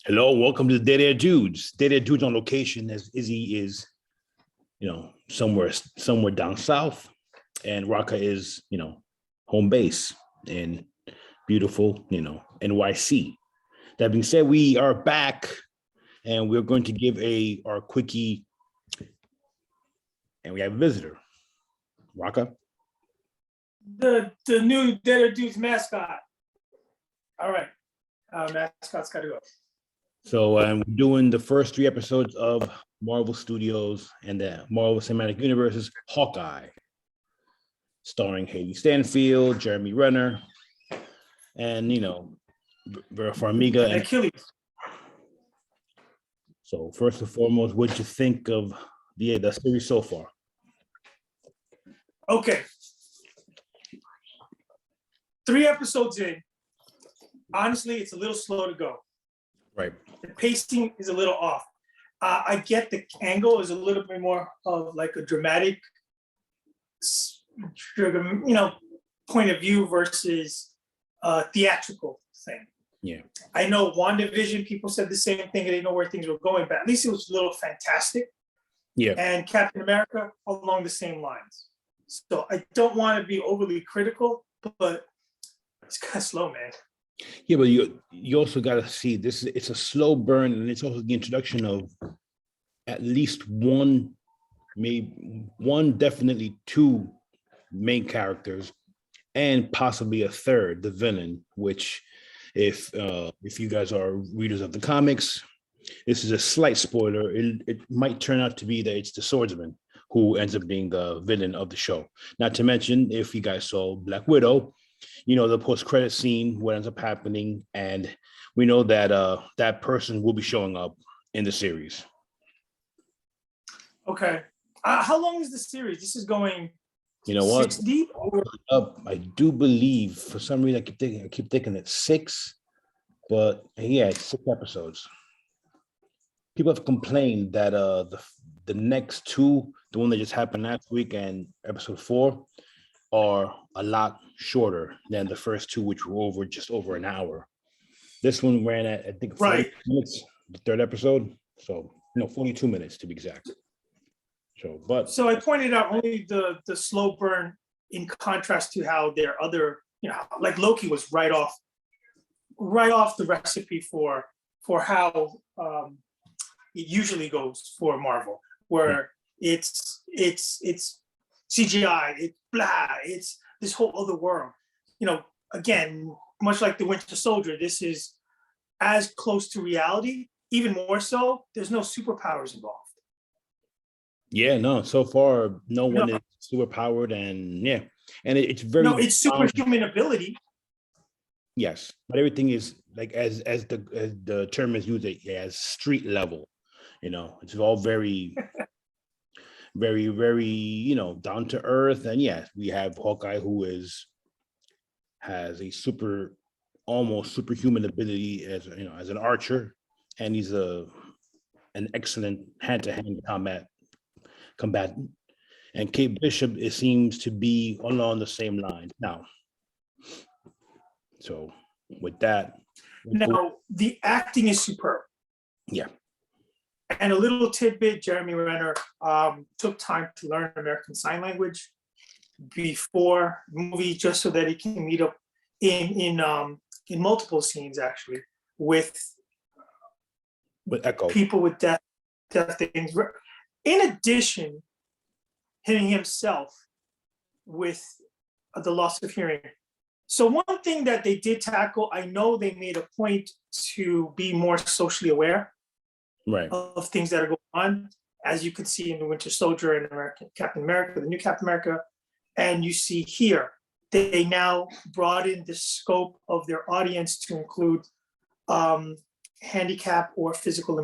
Hello, welcome to the Dead Air Dudes. Dead Air Dudes on location as Izzy is, somewhere down south, and Raka is, home base in beautiful, NYC. That being said, we are back, and we're going to give our quickie, and we have a visitor, Raka. The new Dead Dudes mascot. All right, mascot's got to go. So we're doing the first 3 episodes of Marvel Studios and the Marvel Cinematic Universe's Hawkeye, starring Haley Stanfield, Jeremy Renner, and Vera Farmiga and Achilles. So first and foremost, what'd you think of the series so far? Okay. 3 episodes in. Honestly, it's a little slow to go. Right. The pacing is a little off. I get the angle is a little bit more of like a dramatic, point of view versus a theatrical thing. Yeah. I know WandaVision, people said the same thing. They didn't know where things were going, but at least it was a little fantastic. Yeah. And Captain America along the same lines. So I don't want to be overly critical, but it's kind of slow, man. Yeah, but you also got to see this. It's a slow burn, and it's also the introduction of at least one, maybe one, definitely 2 main characters, and possibly a third, the villain. Which, if you guys are readers of the comics, this is a slight spoiler. It might turn out to be that it's the swordsman who ends up being the villain of the show. Not to mention, if you guys saw Black Widow, the post-credit scene, what ends up happening, and we know that that person will be showing up in the series. Okay. How long is the series? This is going 6 deep? I do believe, for some reason, I keep thinking it's 6, but yeah, it's 6 episodes. People have complained that the next 2, the one that just happened last week and episode 4, are a lot shorter than the first 2, which were just over an hour. This one ran at, I think, 40 minutes, the 3rd episode. So, 42 minutes to be exact. So I pointed out only the slow burn in contrast to how their other, like Loki was right off the recipe for how it usually goes for Marvel, where it's CGI, it's blah, it's this whole other world. Again, much like the Winter Soldier, this is as close to reality, even more so. There's no superpowers involved. Yeah, no, so far no one is super powered, and it's very it's superhuman ability. Yes, but everything is like as the term is used as street level. It's all very very, very, down to earth. And yes, we have Hawkeye, who has a almost superhuman ability as an archer, and he's an excellent hand-to-hand combatant. And Kate Bishop, it seems to be along the same line now. So with that, now the acting is superb. Yeah. And a little tidbit: Jeremy Renner took time to learn American Sign Language before the movie, just so that he can meet up in multiple scenes, actually, with Echo, people with deaf things. In addition, hitting himself with the loss of hearing. So one thing that they did tackle, I know they made a point to be more socially aware. Right. Of things that are going on, as you can see in the Winter Soldier and Captain America, the new Captain America, and you see here, they now broaden the scope of their audience to include handicap or physical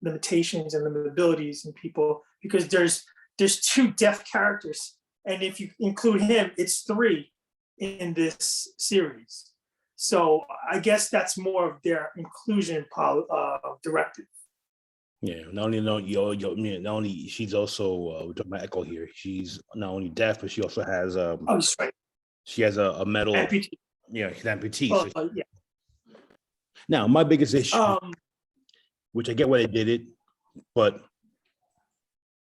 limitations and limitabilities in people, because there's 2 deaf characters, and if you include him, it's 3 in this series. So I guess that's more of their inclusion directive. Yeah, not only she's also we're talking about Echo here. She's not only deaf, but she also has she has a metal amputee. Yeah, she's amputee. Yeah. Now, my biggest issue which I get why they did it, but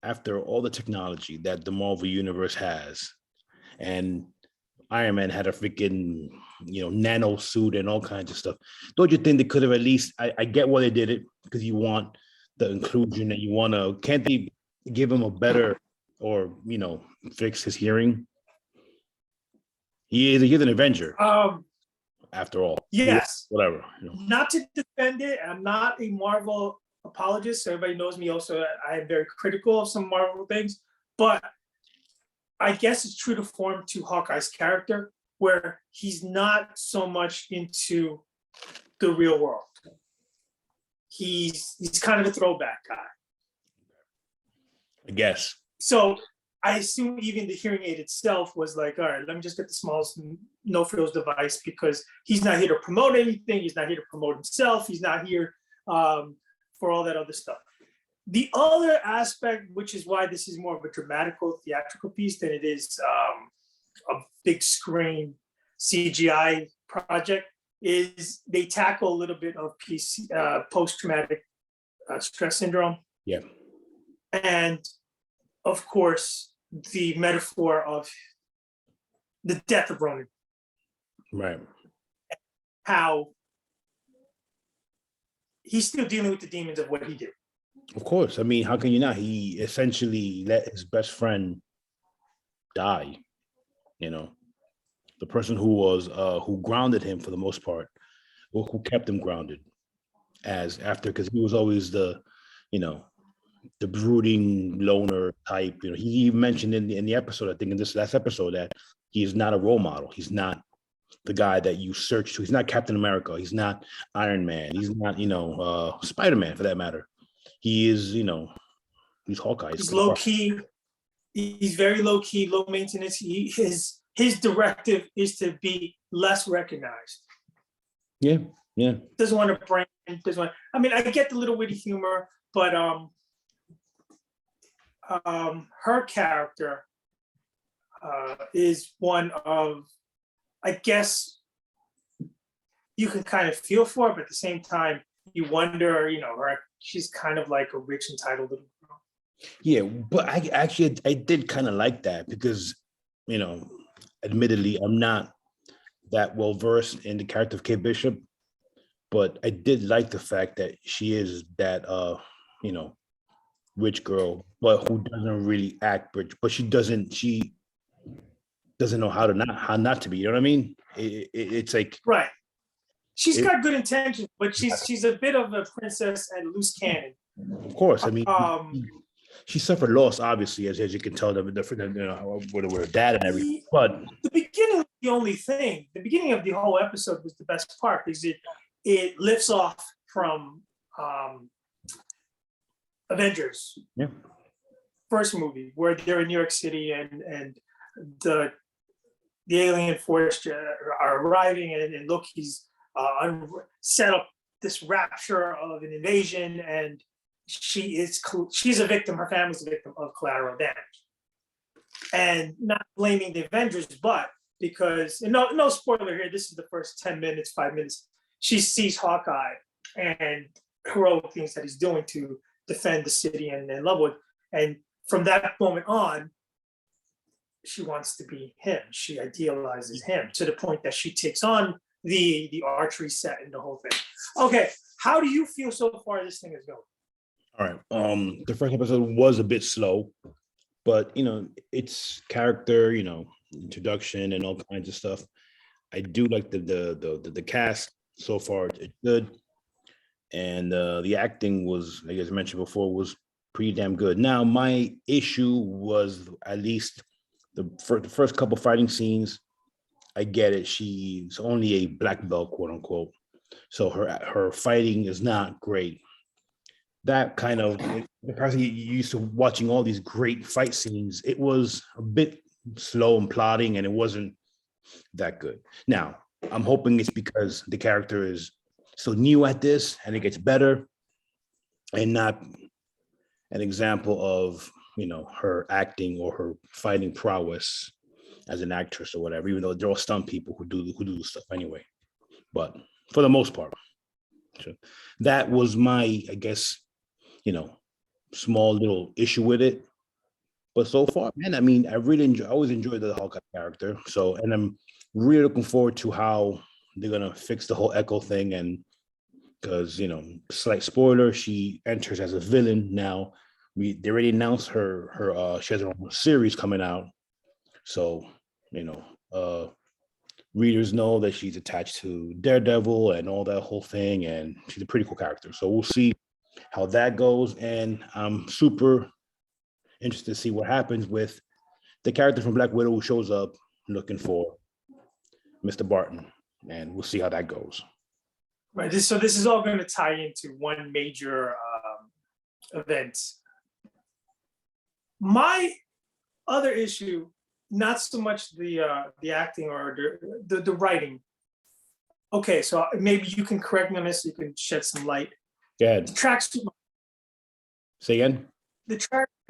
after all the technology that the Marvel universe has, and Iron Man had a freaking, nano suit and all kinds of stuff. Don't you think they could have at least? I get why they did it, because you want the inclusion and you want to. Can't they give him a better, or fix his hearing? He's an Avenger after all. Yes. Whatever. Not to defend it, I'm not a Marvel apologist. So everybody knows me. Also, I am very critical of some Marvel things, but I guess it's true to form to Hawkeye's character, where he's not so much into the real world. He's kind of a throwback guy. I guess. So I assume even the hearing aid itself was like, all right, let me just get the smallest no frills device, because he's not here to promote anything. He's not here to promote himself. He's not here for all that other stuff. The other aspect, which is why this is more of a dramatical theatrical piece than it is a big screen CGI project, is they tackle a little bit of post-traumatic stress syndrome. Yeah. And of course, the metaphor of the death of Ronan. Right. How he's still dealing with the demons of what he did. Of course. I mean, how can you not? He essentially let his best friend die. The person who grounded him for the most part, or who kept him grounded, because he was always the brooding loner type. He mentioned in the episode, I think in this last episode, that he is not a role model. He's not the guy that you search to. He's not Captain America. He's not Iron Man. He's not, Spider-Man for that matter. He is, he's Hawkeye. He's low key. He's very low key, low maintenance. His directive is to be less recognized. Yeah. Doesn't want to brand. I mean, I get the little witty humor, but her character is one of, I guess, you can kind of feel for her, but at the same time, you wonder, she's kind of like a rich, entitled little girl. Yeah, but I did kind of like that, because, admittedly, I'm not that well versed in the character of Kate Bishop, but I did like the fact that she is that, rich girl, but who doesn't really act rich, but she doesn't know how not to be. You know what I mean? It's like, right. She's got good intentions, but she's a bit of a princess and loose cannon. Of course, I mean, she suffered loss, obviously, as you can tell, with her dad and everything. But the beginning was the only thing. The beginning of the whole episode was the best part, because it lifts off from Avengers. Yeah. First movie, where they're in New York City and the alien force are arriving, and Loki's set up this rapture of an invasion, and she's a victim. Her family's a victim of collateral damage, and not blaming the Avengers, but because no spoiler here. This is the first 5 minutes. She sees Hawkeye and heroic things that he's doing to defend the city and Lovewood, and from that moment on, she wants to be him. She idealizes him to the point that she takes on the archery set and the whole thing. Okay, how do you feel so far this thing is going? All right. The first episode was a bit slow, but its character, introduction and all kinds of stuff. I do like the cast so far. It's good, and the acting was, like I mentioned before, was pretty damn good. Now, my issue was at least the first couple fighting scenes. I get it. She's only a black belt, quote unquote. So her fighting is not great. That kind of, because you used to watching all these great fight scenes, it was a bit slow and plodding, and it wasn't that good. Now, I'm hoping it's because the character is so new at this and it gets better, and not an example of, her acting or her fighting prowess as an actress or whatever, even though they're all stunt people who do the stuff anyway. But for the most part, So that was my, I guess, small little issue with it. But so far, man, I mean, I always enjoyed the Hawkeye character. So, and I'm really looking forward to how they're gonna fix the whole Echo thing. And because slight spoiler, she enters as a villain now. They already announced her she has her own series coming out. So, readers know that she's attached to Daredevil and all that whole thing, and she's a pretty cool character. So we'll see how that goes. And I'm super interested to see what happens with the character from Black Widow who shows up looking for Mr. Barton, and we'll see how that goes. Right. So this is all going to tie into one major event. My other issue, not so much the acting or the writing. Okay, so maybe you can correct me on this. You can shed some light. Go ahead. The tracksuit. Say again. The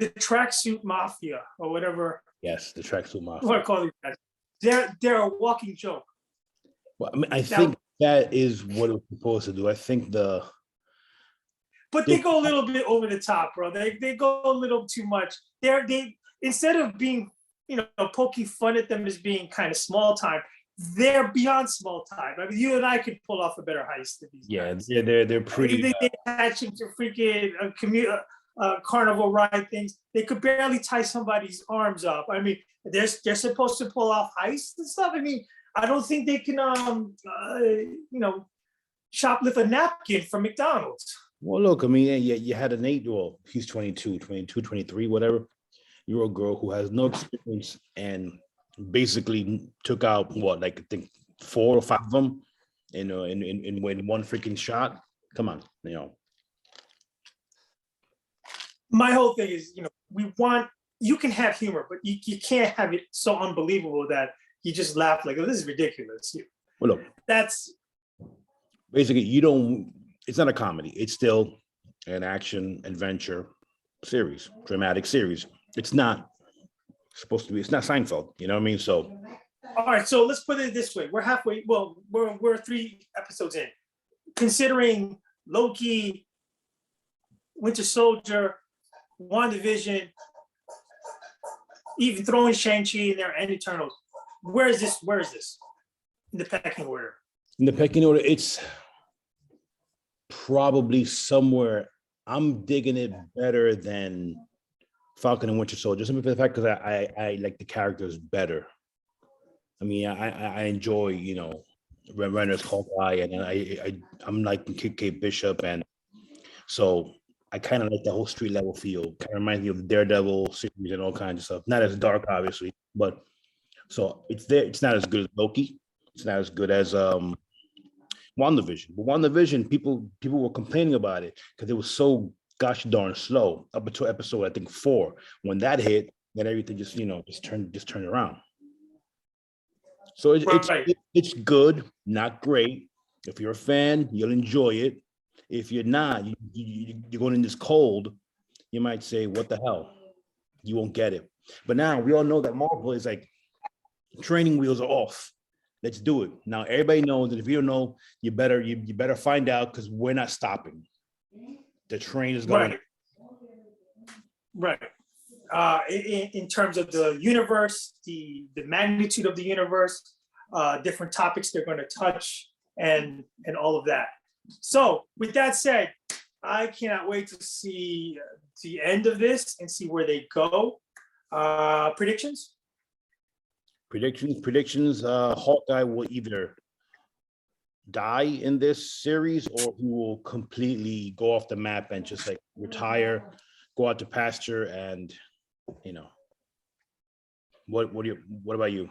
tracksuit mafia or whatever. Yes, the tracksuit mafia. What I call these guys. They're a walking joke. Well, I mean, I think that is what it was supposed to do. I think but they go a little bit over the top, bro. They go a little too much. They instead of being, poking fun at them as being kind of small time, they're beyond small time. I mean, you and I could pull off a better heist than these guys. Yeah, they're pretty. They attach them to freaking carnival ride things. They could barely tie somebody's arms up. I mean, they're supposed to pull off heists and stuff. I mean, I don't think they can, shoplift a napkin from McDonald's. Well, look, I mean, you had an 8-year-old, he's 22, 23, whatever, year old girl who has no experience and basically took out I think 4 or 5 of them, in one freaking shot. Come on, My whole thing is, you can have humor, but you can't have it so unbelievable that you just laugh like, oh, this is ridiculous. Well, look, that's basically, it's not a comedy. It's still an action adventure series, dramatic series. It's not supposed to be, it's not Seinfeld, you know what I mean? So, all right, so let's put it this way. We're halfway, well, we're 3 episodes in. Considering Loki, Winter Soldier, WandaVision, even throwing Shang-Chi in there and Eternals, where is this in the pecking order? In the pecking order, it's probably somewhere. I'm digging it better than Falcon and Winter Soldier, simply for the fact because I like the characters better. I mean, I enjoy, Renner's Hawkeye, and I'm liking Kate Bishop, and so I kind of like the whole street level feel. Kind of reminds me of the Daredevil series and all kinds of stuff. Not as dark, obviously, but so it's there. It's not as good as Loki. It's not as good as WandaVision. But WandaVision, people were complaining about it because it was so gosh darn slow up until episode, I think, 4. When that hit, then everything just turned around. So it's good, not great. If you're a fan, you'll enjoy it. If you're not, you're going in this cold, you might say, what the hell? You won't get it. But now we all know that Marvel is like, training wheels are off. Let's do it. Now everybody knows that if you don't know, you better find out, because we're not stopping. The train is going. Right. In terms of the universe, the magnitude of the universe, different topics they're going to touch, and all of that. So with that said, I cannot wait to see the end of this and see where they go. Predictions? Hawkeye will either die in this series, or he will completely go off the map and just like retire, go out to pasture, and what about you?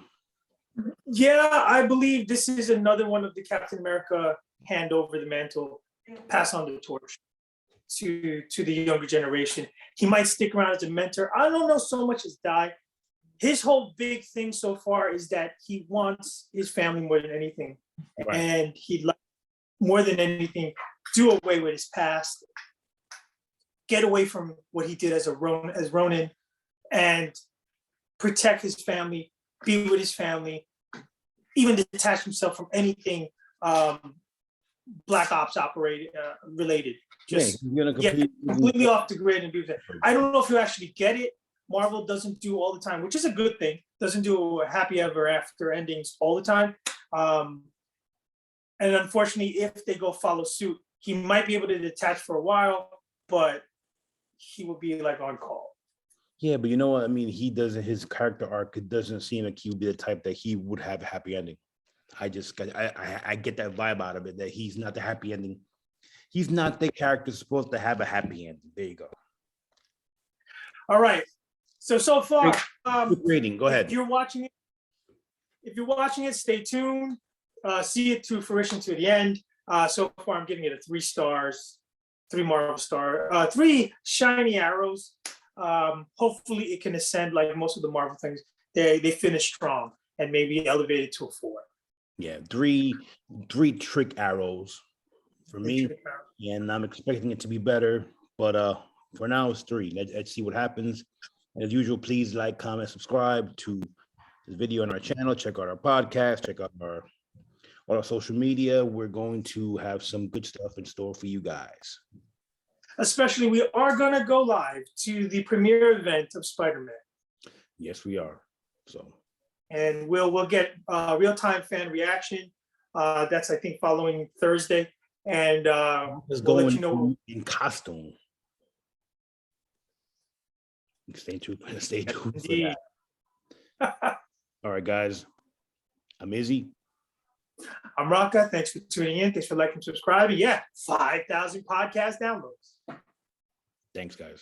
Yeah, I believe this is another one of the Captain America hand over the mantle, pass on the torch to the younger generation. He might stick around as a mentor. I don't know so much as die. His whole big thing so far is that he wants his family more than anything. Right. And he'd like, more than anything, do away with his past, get away from what he did as Ronin, and protect his family, be with his family, even detach himself from anything Black Ops related. Just you're gonna completely off the grid and be. I don't know if you actually get it. Marvel doesn't do all the time, which is a good thing. Doesn't do happy ever after endings all the time. And unfortunately, if they go follow suit, he might be able to detach for a while, but he will be like on call. Yeah, but you know what I mean? His character arc, it doesn't seem like he would be the type that he would have a happy ending. I get that vibe out of it, that he's not the happy ending. He's not the character supposed to have a happy ending. There you go. All right. So far, rating. Go ahead. If you're watching it, stay tuned. See it to fruition to the end. So far, I'm giving it a 3 stars, 3 Marvel star, 3 shiny arrows. Hopefully, it can ascend like most of the Marvel things. They finish strong and maybe elevate it to a 4. Yeah, 3 trick arrows for me, and I'm expecting it to be better. But for now, it's 3. Let's see what happens. As usual, please like, comment, subscribe to this video on our channel. Check out our podcast. Check out all our social media. We're going to have some good stuff in store for you guys. Especially, we are going to go live to the premiere event of Spider-Man. Yes, we are. And we'll get real-time fan reaction. That's, I think, following Thursday. And we'll let you know in costume. Stay tuned for that. All right, guys. I'm Izzy. I'm Raka. Thanks for tuning in. Thanks for liking and subscribing. Yeah, 5,000 podcast downloads. Thanks, guys.